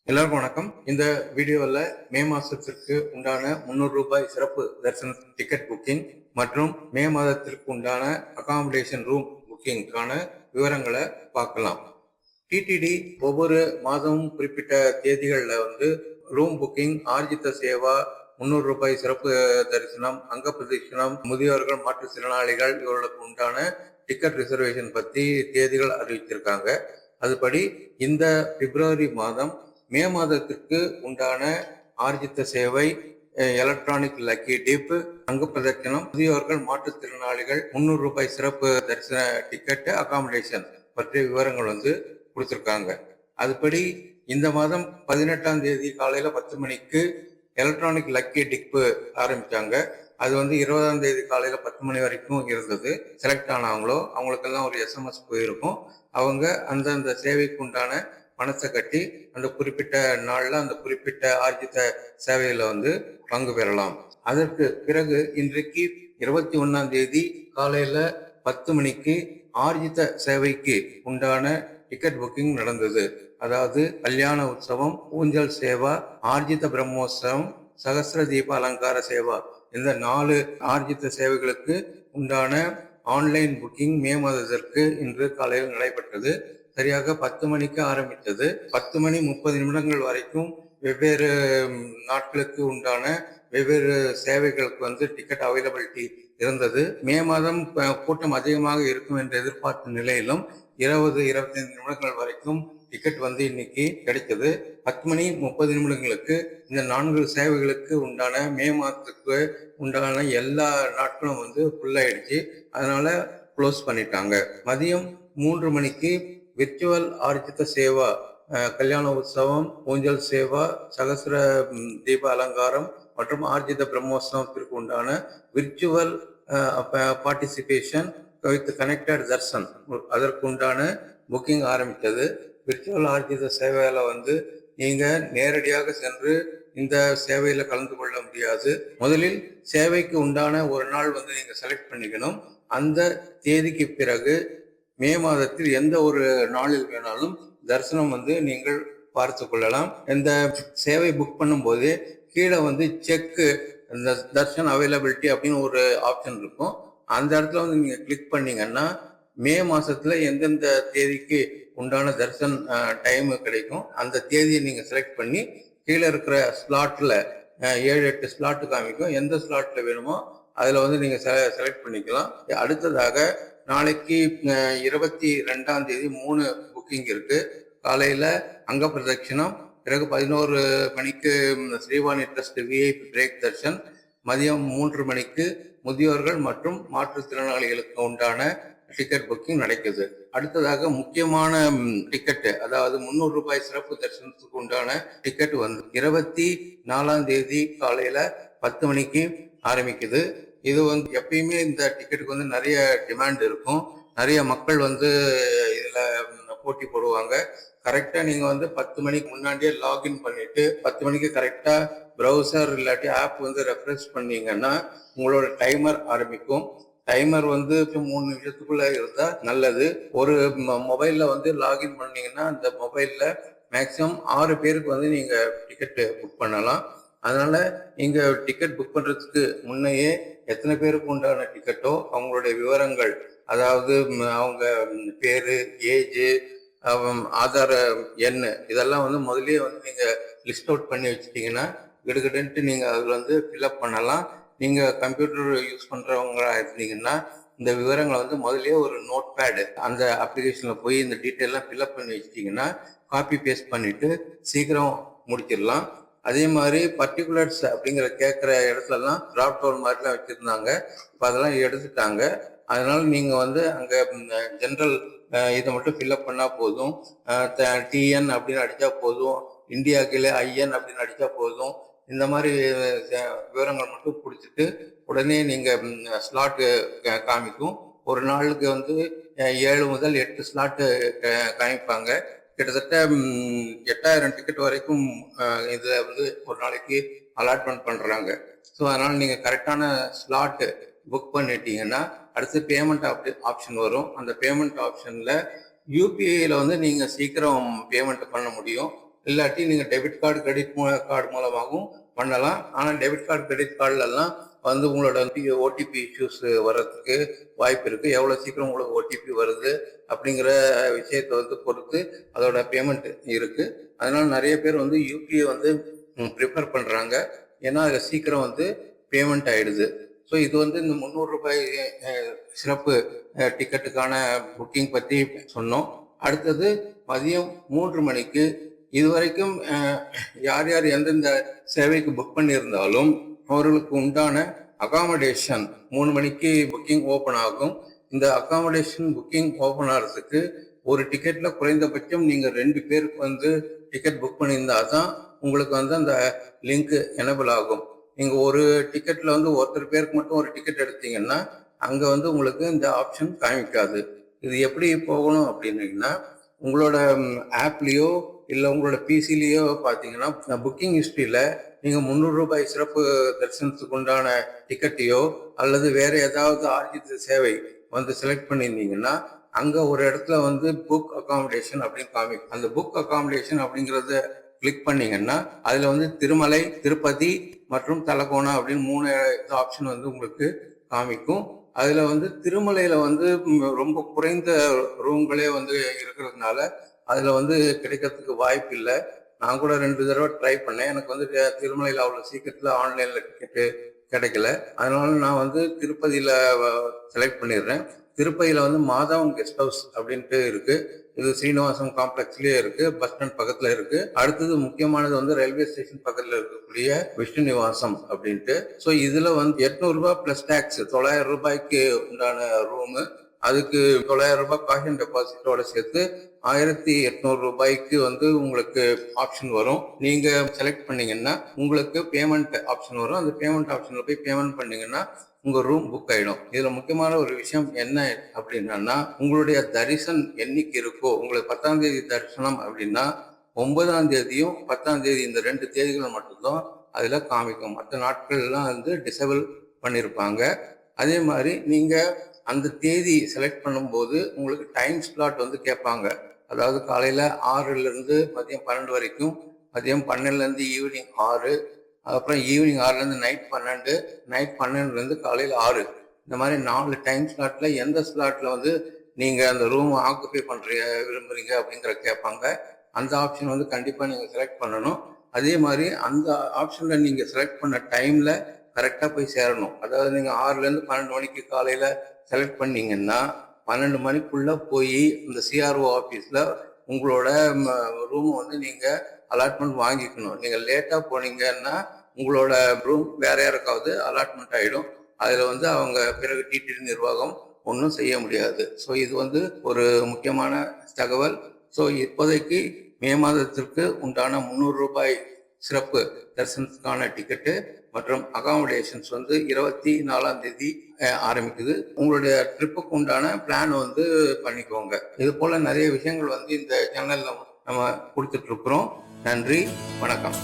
எல்லாருக்கும் வணக்கம். இந்த வீடியோவில் மே மாதத்திற்கு உண்டான 300 ரூபாய் சிறப்பு தரிசன டிக்கெட் புக்கிங் மற்றும் மே மாதத்திற்கு உண்டான அகாமடேஷன் ரூம் புக்கிங்கான விவரங்களை பார்க்கலாம். டிடிடி ஒவ்வொரு மாதமும் குறிப்பிட்ட தேதிகளில் ரூம் புக்கிங், ஆர்ஜித சேவா, 300 ரூபாய் சிறப்பு தரிசனம், அங்க பிரதட்சணம், முதியோர்கள், மாற்றுத்திறனாளிகள் இவர்களுக்கு உண்டான டிக்கெட் ரிசர்வேஷன் பற்றி தேதிகள் அறிவிச்சிருக்காங்க. அதுபடி இந்த பிப்ரவரி மாதம் மே மாதத்திற்கு உண்டான ஆர்ஜித்த சேவை, எலக்ட்ரானிக் லக்கி டிப், அங்க பிரதட்சணம், முதியோர்கள், மாற்றுத்திறனாளிகள் 300 ரூபாய் சிறப்பு தரிசன டிக்கெட், அகாமடேஷன் பற்றிய விவரங்கள் கொடுத்திருக்காங்க. அதுபடி இந்த மாதம் 18ஆம் தேதி காலையில 10 மணிக்கு எலக்ட்ரானிக் லக்கி டிப் ஆரம்பிச்சாங்க. அது 20ஆம் தேதி காலையில 10 மணி வரைக்கும் இருந்தது. செலக்ட் ஆனவங்களோ அவங்களுக்கெல்லாம் ஒரு SMS போயிருக்கும். அவங்க அந்தந்த சேவைக்கு உண்டான பணத்தை கட்டி அந்த குறிப்பிட்ட நாள்ல அந்த குறிப்பிட்ட ஆர்ஜித சேவையில பங்கு பெறலாம். அதற்கு பிறகு இன்றைக்கு 21ஆம் தேதி காலையில 10 மணிக்கு ஆர்ஜித சேவைக்கு உண்டான டிக்கெட் புக்கிங் நடந்தது. அதாவது கல்யாண உற்சவம், ஊஞ்சல் சேவா, ஆர்ஜித பிரம்மோற்சவம், சகஸ்ர தீப அலங்கார சேவா, இந்த 4 ஆர்ஜித சேவைகளுக்கு உண்டான ஆன்லைன் புக்கிங் மே மாதத்திற்கு இன்று காலையில் நடைபெற்றது. சரியாக 10 மணிக்கு ஆரம்பித்தது. 10 மணி 30 நிமிடங்கள் வரைக்கும் வெவ்வேறு நாட்களுக்கு உண்டான வெவ்வேறு சேவைகளுக்கு டிக்கெட் அவைலபிலிட்டி இருந்தது. மே மாதம் கூட்டம் அதிகமாக இருக்கும் என்று எதிர்பார்த்த நிலையிலும் 20-25 நிமிடங்கள் வரைக்கும் டிக்கெட் இன்னைக்கு கிடைத்தது. 10 மணி 30 நிமிடங்களுக்கு இந்த 4 சேவைகளுக்கு உண்டான மே மாதத்துக்கு உண்டான எல்லா நாட்களும் ஃபுல் ஆயிடுச்சு. அதனால க்ளோஸ் பண்ணிட்டாங்க. மதியம் 3 மணிக்கு விர்ச்சுவல் ஆர்ஜித சேவா, கல்யாண உற்சவம், ஊஞ்சல் சேவா, சகஸ்ர தீப அலங்காரம் மற்றும் ஆர்ஜித பிரம்மோற்சவத்திற்கு உண்டான virtual participation with connected Darshan அதற்கு உண்டான புக்கிங் ஆரம்பித்தது. விர்ச்சுவல் ஆர்ஜித சேவையில நீங்க நேரடியாக சென்று இந்த சேவையில கலந்து கொள்ள முடியாது. முதலில் சேவைக்கு உண்டான ஒரு நாள் நீங்க செலக்ட் பண்ணிக்கணும். அந்த தேதிக்கு பிறகு மே மாதத்தில் எந்த ஒரு நாளில் வேணாலும் தரிசனம் நீங்கள் பார்த்து கொள்ளலாம். இந்த சேவை புக் பண்ணும் போது கீழே செக் இந்த தர்ஷன் அவைலபிலிட்டி அப்படின்னு ஒரு ஆப்ஷன் இருக்கும். அந்த இடத்துல நீங்க கிளிக் பண்ணீங்கன்னா மே மாசத்துல எந்தெந்த தேதிக்கு உண்டான தரிசன் டைம் கிடைக்கும் அந்த தேதியை நீங்க செலக்ட் பண்ணி கீழே இருக்கிற ஸ்லாட்ல 7-8 ஸ்லாட் காமிக்கும். எந்த ஸ்லாட்ல வேணுமோ அதுல நீங்க செலக்ட் பண்ணிக்கலாம். அடுத்ததாக நாளைக்கு 22ஆம் தேதி 3 புக்கிங் இருக்கு. காலையில அங்க பிரதட்சணம், பிறகு 11 மணிக்கு Srivani trust VIP break Darshan, மதியம் 3 மணிக்கு முதியோர்கள் மற்றும் மாற்றுத்திறனாளிகளுக்கு உண்டான டிக்கெட் புக்கிங் நடக்குது. அடுத்ததாக முக்கியமான டிக்கெட், அதாவது 300 ரூபாய் சிறப்பு தரிசனத்துக்கு உண்டான டிக்கெட் 24ஆம் தேதி காலையில 10 மணிக்கு ஆரம்பிக்குது. இது எப்பயுமே இந்த டிக்கெட்டுக்கு நிறைய டிமாண்ட் இருக்கும். நிறைய மக்கள் இதுல போட்டி போடுவாங்க. கரெக்டா நீங்க 10 மணிக்கு முன்னாடியே லாகின் பண்ணிட்டு 10 மணிக்கு கரெக்டா ப்ரௌசர் இல்லாட்டி ஆப் ரெஃப்ரெஷ் பண்ணீங்கன்னா உங்களோட டைமர் ஆரம்பிக்கும். டைமர் 3 நிமிஷத்துக்குள்ள இருந்தா நல்லது. ஒரு மொபைல்ல லாகின் பண்ணீங்கன்னா அந்த மொபைல்ல மேக்சிமம் 6 பேருக்கு நீங்க டிக்கெட் புக் பண்ணலாம். அதனால நீங்க டிக்கெட் புக் பண்றதுக்கு முன்னையே எத்தனை பேருக்கு உண்டான டிக்கெட்டோ அவங்களுடைய விவரங்கள், அதாவது அவங்க பேரு, ஏஜ், ஆதார எண், இதெல்லாம் முதல்லயே நீங்க லிஸ்ட் அவுட் பண்ணி வச்சுட்டீங்கன்னா கிடுகிடுன்ட்டு நீங்க அதுல ஃபில்அப் பண்ணலாம். நீங்க கம்ப்யூட்டர் யூஸ் பண்றவங்களா இருந்தீங்கன்னா இந்த விவரங்களை முதல்லயே ஒரு நோட் பேடு அந்த அப்ளிகேஷன்ல போய் இந்த டீட்டெயிலாம் ஃபில்அப் பண்ணி வச்சிட்டீங்கன்னா காப்பி பேஸ்ட் பண்ணிட்டு சீக்கிரம் முடிச்சிடலாம். அதே மாதிரி பர்டிகுலர்ஸ் அப்படிங்கிற கேட்குற இடத்துலலாம் டிராப் டவுன் மாதிரிலாம் வச்சுருந்தாங்க. இப்போ அதெல்லாம் எடுத்துட்டாங்க. அதனால நீங்கள் அங்கே ஜென்ரல் இதை மட்டும் ஃபில்அப் பண்ணால் போதும். டிஎன் அப்படின்னு அடித்தா போதும், இந்தியா கீழே ஐஎன் அப்படின்னு அடித்தா போதும். இந்த மாதிரி விவரங்கள் மட்டும் கொடுத்துட்டு உடனே நீங்கள் ஸ்லாட்டு காமிக்கும். ஒரு நாளுக்கு 7 முதல் 8 ஸ்லாட்டு காமிப்பாங்க. கிட்டத்தட்ட 8000 டிக்கெட் வரைக்கும் இதுல ஒரு நாளைக்கு அலாட்மெண்ட் பண்றாங்க. ஸோ அதனால நீங்க கரெக்டான ஸ்லாட் புக் பண்ணிட்டீங்கன்னா அடுத்து பேமெண்ட் ஆப்ஷன் வரும். அந்த பேமெண்ட் ஆப்ஷன்ல யூபிஐல நீங்க சீக்கிரம் பேமெண்ட் பண்ண முடியும். இல்லாட்டி நீங்கள் டெபிட் கார்டு கிரெடிட் கார்டு மூலமாகவும் பண்ணலாம். ஆனால் டெபிட் கார்டு கிரெடிட் கார்டுலலாம் வந்து உங்களோட ஓடிபி இஷ்யூஸ் வர்றதுக்கு வாய்ப்பு இருக்குது. எவ்வளோ சீக்கிரம் உங்களுக்கு ஓடிபி வருது அப்படிங்கிற விஷயத்தை வந்து பொறுத்து அதோட பேமெண்ட் இருக்குது. அதனால நிறைய பேர் வந்து யூபிஐ வந்து ப்ரிஃபர் பண்ணுறாங்க. ஏன்னா அதில் சீக்கிரம் வந்து பேமெண்ட் ஆயிடுது. ஸோ இது வந்து இந்த 300 ரூபாய் சிறப்பு டிக்கெட்டுக்கான புக்கிங் பற்றி சொன்னோம். அடுத்தது மதியம் 3 மணிக்கு இதுவரைக்கும் யார் யார் எந்தெந்த சேவைக்கு புக் பண்ணியிருந்தாலும் அவர்களுக்கு உண்டான அகாமடேஷன் 3 மணிக்கு புக்கிங் ஓப்பன் ஆகும். இந்த அகாமடேஷன் புக்கிங் ஓப்பன் ஆகிறதுக்கு ஒரு டிக்கெட்ல குறைந்தபட்சம் நீங்கள் 2 பேருக்கு வந்து டிக்கெட் புக் பண்ணியிருந்தா தான் உங்களுக்கு வந்து அந்த லிங்க் எனபிள் ஆகும். நீங்கள் ஒரு டிக்கெட்ல வந்து ஒருத்தர் பேருக்கு மட்டும் ஒரு டிக்கெட் எடுத்தீங்கன்னா அங்கே வந்து உங்களுக்கு இந்த ஆப்ஷன் காமிக்காது. இது எப்படி போகணும் அப்படின்னீங்கன்னா உங்களோட ஆப்லேயோ இல்லை உங்களோட பிசிலேயோ பார்த்தீங்கன்னா புக்கிங் ஹிஸ்ட்ரியில் நீங்கள் 300 ரூபாய் சிறப்பு தரிசனத்துக்கு உண்டான டிக்கெட்டையோ அல்லது வேற ஏதாவது ஆர்ஜித சேவை வந்து செலக்ட் பண்ணியிருந்தீங்கன்னா அங்கே ஒரு இடத்துல வந்து புக் அகாமடேஷன் அப்படின்னு காமிக்கும். அந்த புக் அகாமடேஷன் அப்படிங்கிறத கிளிக் பண்ணீங்கன்னா அதில் வந்து திருமலை, திருப்பதி மற்றும் தலகோணா அப்படின்னு 3 ஆப்ஷன் வந்து உங்களுக்கு காமிக்கும். அதில் வந்து திருமலையில் வந்து ரொம்ப குறைந்த ரூம்களே வந்து இருக்கிறதுனால அதில் வந்து கிடைக்கிறதுக்கு வாய்ப்பு இல்லை. நான் கூட 2 தடவை ட்ரை பண்ணேன். எனக்கு வந்து திருமலையில் அவ்வளோ சீக்கிரத்தில் ஆன்லைனில் டிக்கெட்டு கிடைக்கல. அதனால நான் வந்து திருப்பதியில் செலக்ட் பண்ணிடுறேன். திருப்பதியில் வந்து மாதவன் கெஸ்ட் ஹவுஸ் அப்படின்ட்டு இருக்கு. இது ஸ்ரீனிவாசம் காம்ப்ளெக்ஸ்லயே இருக்கு, பஸ் ஸ்டாண்ட் பக்கத்துல இருக்கு. அடுத்தது முக்கியமானது வந்து ரயில்வே ஸ்டேஷன் பக்கத்துல இருக்கக்கூடிய விஷ்ணு நிவாசம் அப்படின்ட்டு. ஸோ இதுல வந்து 800 ரூபாய் பிளஸ் டாக்ஸ் 900 ரூபாய்க்கு உண்டான ரூமு. அதுக்கு 900 ரூபாய் காஷன் டெபாசிட்டோட சேர்த்து 1800 ரூபாய்க்கு வந்து உங்களுக்கு ஆப்ஷன் வரும். நீங்க செலக்ட் பண்ணீங்கன்னா உங்களுக்கு பேமெண்ட் ஆப்ஷன் வரும். அந்த பேமெண்ட் ஆப்ஷன்ல போய் பேமெண்ட் பண்ணீங்கன்னா உங்க ரூம் புக் ஆயிடும். இதுல முக்கியமான ஒரு விஷயம் என்ன அப்படின்னா உங்களுடைய தரிசன் என்னைக்கு இருக்கோ, உங்களுக்கு 10ஆம் தேதி தரிசனம் அப்படின்னா 9ஆம் தேதியும் 10ஆம் தேதி இந்த 2 தேதிகள் மட்டும்தான் அதுல காமிக்கும். மற்ற நாட்கள்லாம் வந்து டிசேபிள் பண்ணியிருப்பாங்க. அதே மாதிரி நீங்க அந்த தேதி செலக்ட் பண்ணும்போது உங்களுக்கு டைம் ஸ்லாட் வந்து கேட்பாங்க. அதாவது காலையில 6ல இருந்து மதியம் 12 வரைக்கும், மதியம் 12ல இருந்து ஈவினிங் 6, அப்புறம் ஈவினிங் 6லேருந்து நைட் 12, நைட் 12லேருந்து காலையில் 6. இந்த மாதிரி 4 டைம் ஸ்லாட்ல எந்த ஸ்லாட்ல வந்து நீங்கள் அந்த ரூம் ஆக்குப்பை விரும்புறீங்க அப்படிங்கிற கேட்பாங்க. அந்த ஆப்ஷன் வந்து கண்டிப்பாக நீங்கள் செலக்ட் பண்ணணும். அதே மாதிரி அந்த ஆப்ஷனில் நீங்கள் செலக்ட் பண்ண டைமில் கரெக்டாக போய் சேரணும். அதாவது நீங்கள் 6லேருந்து 12 மணிக்கு காலையில் செலக்ட் பண்ணீங்கன்னா 12 மணிக்குள்ளே போய் இந்த சிஆர்ஓ ஆஃபீஸில் உங்களோட ரூமை வந்து நீங்கள் அலாட்மெண்ட் வாங்கிக்கணும். நீங்கள் லேட்டாக போனீங்கன்னா உங்களோட ரூம் வேற யாருக்காவது அலாட்மெண்ட் ஆகிடும். அதில் வந்து அவங்க பிறகு டிடிடி நிர்வாகம் ஒன்றும் செய்ய முடியாது. ஸோ இது வந்து ஒரு முக்கியமான தகவல். ஸோ இப்போதைக்கு மே மாதத்திற்கு உண்டான 300 ரூபாய் சிறப்பு தரிசனத்துக்கான டிக்கெட்டு மற்றும் அகாமடேஷன்ஸ் வந்து 24ஆம் தேதி ஆரம்பிக்குது. உங்களுடைய ட்ரிப்புக்கு உண்டான பிளான் வந்து பண்ணிக்கோங்க. இது போல நிறைய விஷயங்கள் வந்து இந்த சேனல்ல நம்ம கொடுத்துட்டு இருக்கிறோம். நன்றி, வணக்கம்.